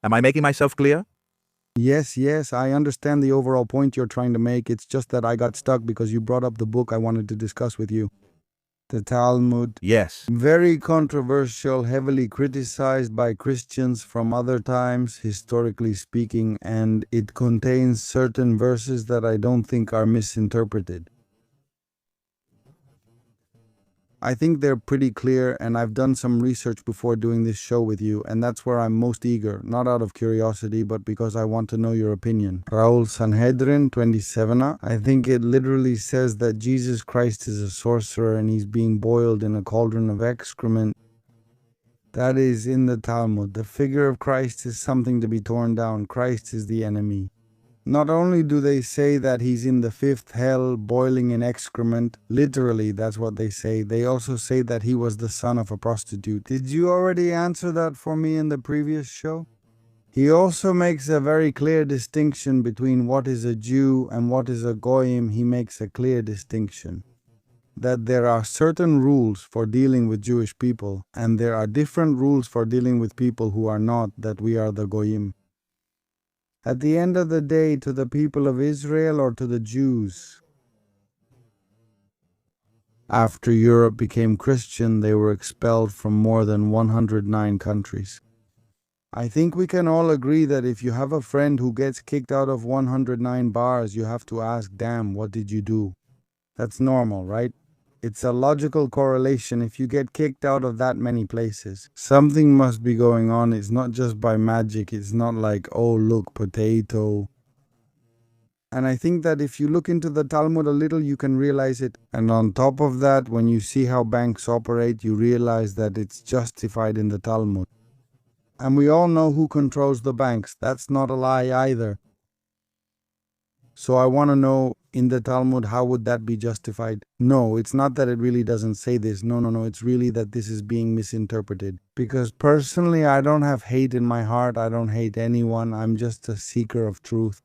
Am I making myself clear? Yes, I understand the overall point you're trying to make. It's just that I got stuck because you brought up the book I wanted to discuss with you. The Talmud. Yes. Very controversial, heavily criticized by Christians from other times, historically speaking, and it contains certain verses that I don't think are misinterpreted. I think they're pretty clear, and I've done some research before doing this show with you, and that's where I'm most eager, not out of curiosity, but because I want to know your opinion. Raúl, Sanhedrin 27, I think it literally says that Jesus Christ is a sorcerer and he's being boiled in a cauldron of excrement. That is in the Talmud. The figure of Christ is something to be torn down. Christ is the enemy. Not only do they say that he's in the fifth hell, boiling in excrement, literally that's what they say, they also say that he was the son of a prostitute. Did you already answer that for me in the previous show? He also makes a very clear distinction between what is a Jew and what is a Goyim. He makes a clear distinction that there are certain rules for dealing with Jewish people, and there are different rules for dealing with people who are not, that we are the Goyim. At the end of the day, to the people of Israel or to the Jews? After Europe became Christian, they were expelled from more than 109 countries. I think we can all agree that if you have a friend who gets kicked out of 109 bars, you have to ask, damn, what did you do? That's normal, right? It's a logical correlation. If you get kicked out of that many places, something must be going on. It's not just by magic. It's not like, oh, look, potato. And I think that if you look into the Talmud a little, you can realize it. And on top of that, when you see how banks operate, you realize that it's justified in the Talmud. And we all know who controls the banks. That's not a lie either. So I want to know, in the Talmud, how would that be justified? No, it's not that it really doesn't say this. No. It's really that this is being misinterpreted. Because personally, I don't have hate in my heart. I don't hate anyone. I'm just a seeker of truth.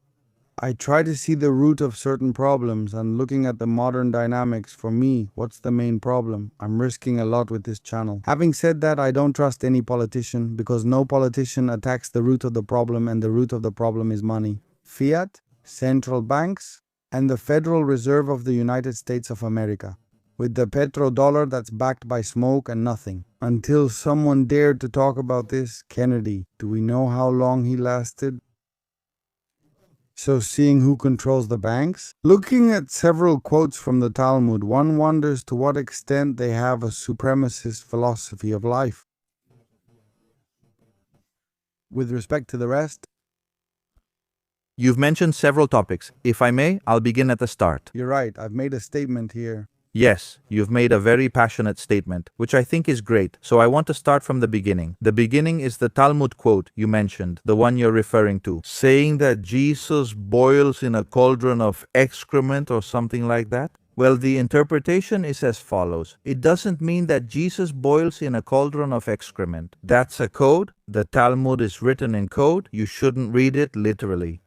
I try to see the root of certain problems, and looking at the modern dynamics, for me, what's the main problem? I'm risking a lot with this channel. Having said that, I don't trust any politician, because no politician attacks the root of the problem, and the root of the problem is money. Fiat, central banks, and the Federal Reserve of the United States of America, with the petrodollar that's backed by smoke and nothing. Until someone dared to talk about this, Kennedy. Do we know how long he lasted? So seeing who controls the banks? Looking at several quotes from the Talmud, one wonders to what extent they have a supremacist philosophy of life. With respect to the rest, You've mentioned several topics. If I may, I'll begin at the start. you're right, I've made a statement here. Yes, you've made a very passionate statement, which I think is great, so I want to start from the beginning. The beginning is the Talmud quote you mentioned, the one you're referring to, saying that Jesus boils in a cauldron of excrement or something like that. Well, the interpretation is as follows. It doesn't mean that Jesus boils in a cauldron of excrement. That's a code. The Talmud is written in code. You shouldn't read it literally.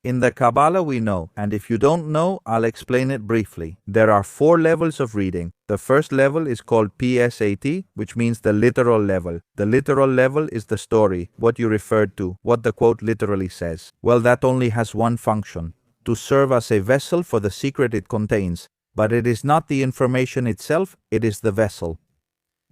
In the Kabbalah we know, and if you don't know, I'll explain it briefly. There are 4 levels of reading. The first level is called PSAT, which means the literal level. The literal level is the story, what you referred to, what the quote literally says. Well, that only has one function, to serve as a vessel for the secret it contains. But it is not the information itself, it is the vessel.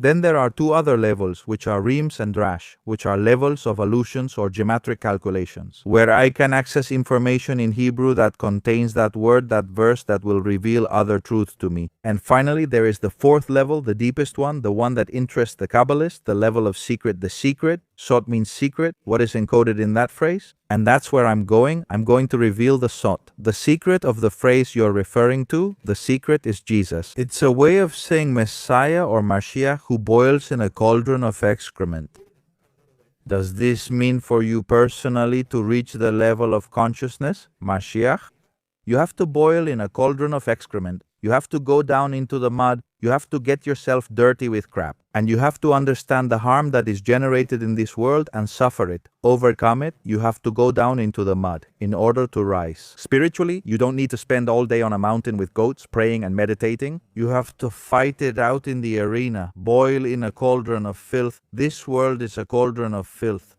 Then there are 2 other levels, which are Reams and Drash, which are levels of allusions or geometric calculations, where I can access information in Hebrew that contains that word, that verse that will reveal other truth to me. And finally, there is the 4th level, the deepest one, the one that interests the Kabbalist, the level of secret, the secret. Sot means secret. What is encoded in that phrase? And that's where I'm going. I'm going to reveal the Sot. The secret of the phrase you're referring to, the secret is Jesus. It's a way of saying Messiah or Mashiach who boils in a cauldron of excrement. Does this mean for you personally to reach the level of consciousness, Mashiach? You have to boil in a cauldron of excrement. You have to go down into the mud. You have to get yourself dirty with crap. And you have to understand the harm that is generated in this world and suffer it. Overcome it. You have to go down into the mud in order to rise. Spiritually, you don't need to spend all day on a mountain with goats praying and meditating. You have to fight it out in the arena. Boil in a cauldron of filth. This world is a cauldron of filth.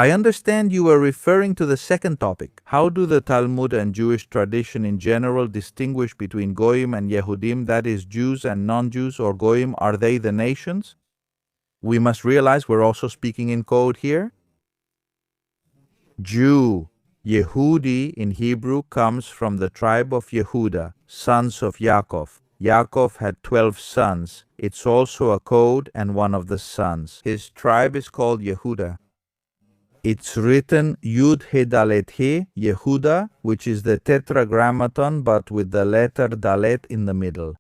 I understand you are referring to the second topic. How do the Talmud and Jewish tradition in general distinguish between Goyim and Yehudim, that is, Jews and non-Jews, or Goyim, are they the nations? We must realize we're also speaking in code here. Jew, Yehudi in Hebrew comes from the tribe of Yehuda, sons of Yaakov. Yaakov had 12 sons. It's also a code and one of the sons. His tribe is called Yehuda. It's written Yud He Dalet He, Yehuda, which is the tetragrammaton but with the letter Dalet in the middle.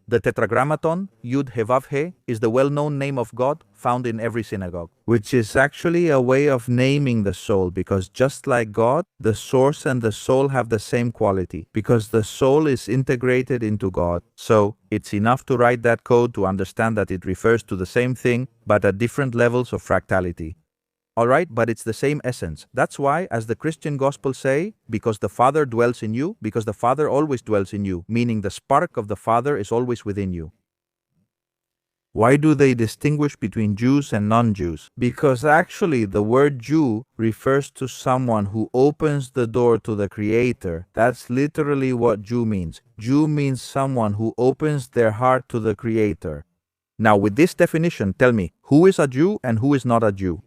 The tetragrammaton, Yud He Vav He, is the well-known name of God found in every synagogue, which is actually a way of naming the soul, because just like God, the source and the soul have the same quality, because the soul is integrated into God. So, it's enough to write that code to understand that it refers to the same thing, but at different levels of fractality. Alright, but it's the same essence. That's why, as the Christian Gospels say, because the Father dwells in you, because the Father always dwells in you, meaning the spark of the Father is always within you. Why do they distinguish between Jews and non-Jews? Because actually the word Jew refers to someone who opens the door to the Creator. That's literally what Jew means. Jew means someone who opens their heart to the Creator. Now, with this definition, tell me, who is a Jew and who is not a Jew?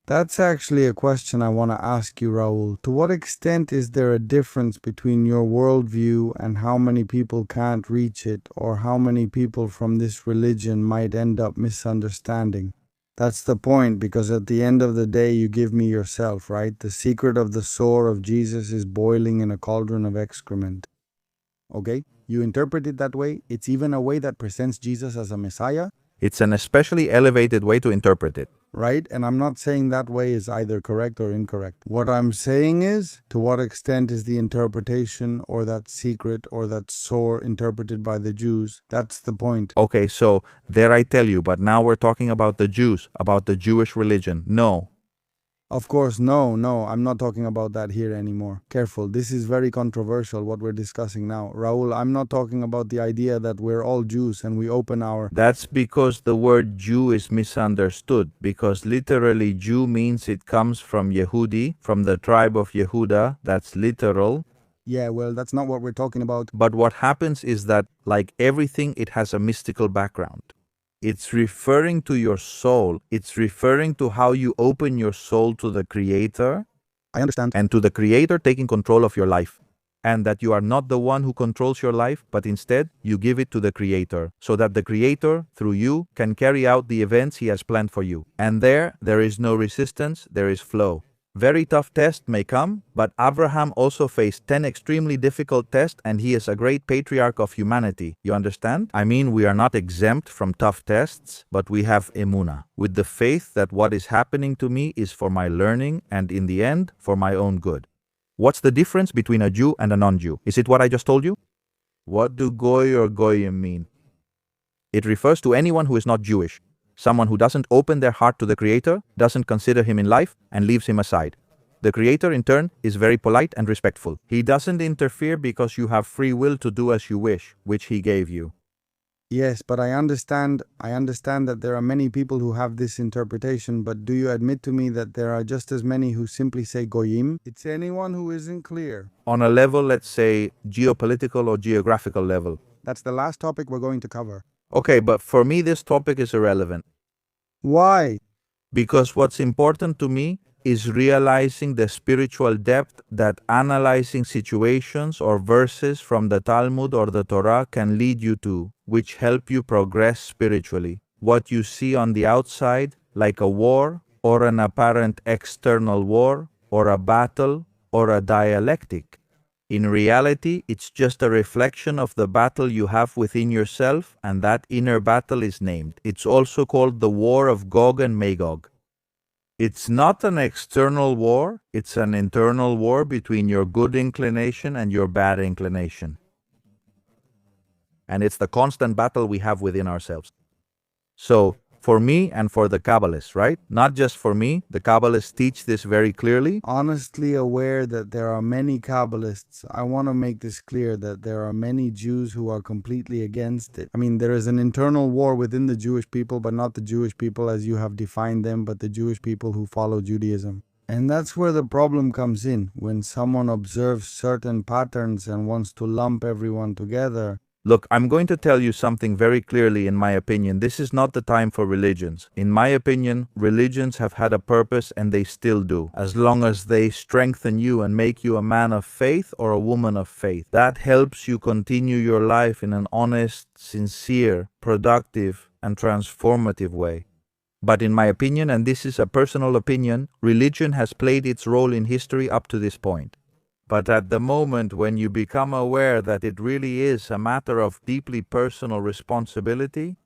That's actually a question I want to ask you, Raúl. To what extent is there a difference between your worldview and how many people can't reach it, or how many people from this religion might end up misunderstanding? That's the point, because at the end of the day, you give me yourself, right? The secret of the sore of Jesus is boiling in a cauldron of excrement. Okay? You interpret it that way. It's even a way that presents Jesus as a Messiah. It's an especially elevated way to interpret it. Right? And I'm not saying that way is either correct or incorrect. What I'm saying is, to what extent is the interpretation or that secret or that sore interpreted by the Jews? That's the point. Okay, so there I tell you, but now we're talking about the Jews, about the Jewish religion. No. Of course, no, I'm not talking about that here anymore. Careful, this is very controversial what we're discussing now. Raúl, I'm not talking about the idea that we're all Jews and we open our... That's because the word Jew is misunderstood, because literally Jew means it comes from Yehudi, from the tribe of Yehuda. That's literal. Yeah, well, that's not what we're talking about. But what happens is that, like everything, it has a mystical background. It's referring to your soul. It's referring to how you open your soul to the Creator. I understand. And to the Creator taking control of your life. And that you are not the one who controls your life, but instead you give it to the Creator, so that the Creator, through you, can carry out the events He has planned for you. And there is no resistance, there is flow. Very tough tests may come, but Abraham also faced 10 extremely difficult tests, and he is a great patriarch of humanity. You understand? I mean, we are not exempt from tough tests, but we have emunah, with the faith that what is happening to me is for my learning and in the end, for my own good. What's the difference between a Jew and a non-Jew? Is it what I just told you? What do goy or goyim mean? It refers to anyone who is not Jewish. Someone who doesn't open their heart to the Creator, doesn't consider Him in life, and leaves Him aside. The Creator, in turn, is very polite and respectful. He doesn't interfere because you have free will to do as you wish, which He gave you. Yes, but I understand that there are many people who have this interpretation, but do you admit to me that there are just as many who simply say goyim? It's anyone who isn't clear. On a level, let's say, geopolitical or geographical level. That's the last topic we're going to cover. Okay, but for me this topic is irrelevant. Why? Because what's important to me is realizing the spiritual depth that analyzing situations or verses from the Talmud or the Torah can lead you to, which help you progress spiritually. What you see on the outside, like a war, or an apparent external war, or a battle, or a dialectic. In reality, it's just a reflection of the battle you have within yourself, and that inner battle is named. It's also called the War of Gog and Magog. It's not an external war, it's an internal war between your good inclination and your bad inclination. And it's the constant battle we have within ourselves. So, For me and for the Kabbalists, right? Not just for me. The Kabbalists teach this very clearly. Honestly aware that there are many Kabbalists, I want to make this clear that there are many Jews who are completely against it. I mean, there is an internal war within the Jewish people, but not the Jewish people as you have defined them, but the Jewish people who follow Judaism. And that's where the problem comes in, when someone observes certain patterns and wants to lump everyone together. Look, I'm going to tell you something very clearly in my opinion. This is not the time for religions. In my opinion, religions have had a purpose and they still do. As long as they strengthen you and make you a man of faith or a woman of faith. That helps you continue your life in an honest, sincere, productive, and transformative way. But in my opinion, and this is a personal opinion, religion has played its role in history up to this point. But at the moment when you become aware that it really is a matter of deeply personal responsibility,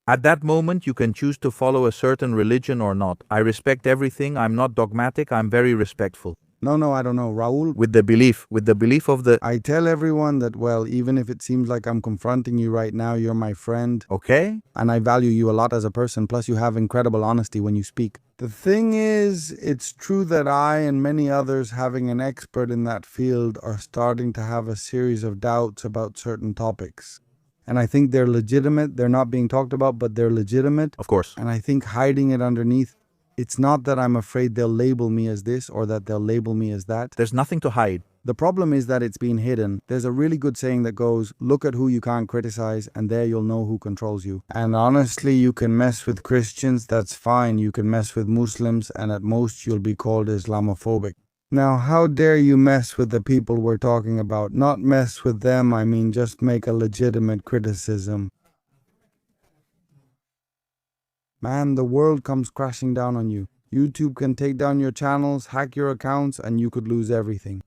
at that moment you can choose to follow a certain religion or not. I respect everything. I'm not dogmatic. I'm very respectful. No, I don't know. Raúl, With the belief of the... I tell everyone that, well, even if it seems like I'm confronting you right now, you're my friend. Okay? And I value you a lot as a person, plus you have incredible honesty when you speak. The thing is, it's true that I and many others, having an expert in that field, are starting to have a series of doubts about certain topics. And I think they're legitimate. They're not being talked about, but they're legitimate. Of course. And I think hiding it underneath, it's not that I'm afraid they'll label me as this or that they'll label me as that. There's nothing to hide. The problem is that it's being hidden. There's a really good saying that goes, look at who you can't criticize, and there you'll know who controls you. And honestly, you can mess with Christians, that's fine. You can mess with Muslims, and at most you'll be called Islamophobic. Now, how dare you mess with the people we're talking about? Not mess with them, I mean just make a legitimate criticism. Man, the world comes crashing down on you. YouTube can take down your channels, hack your accounts, and you could lose everything.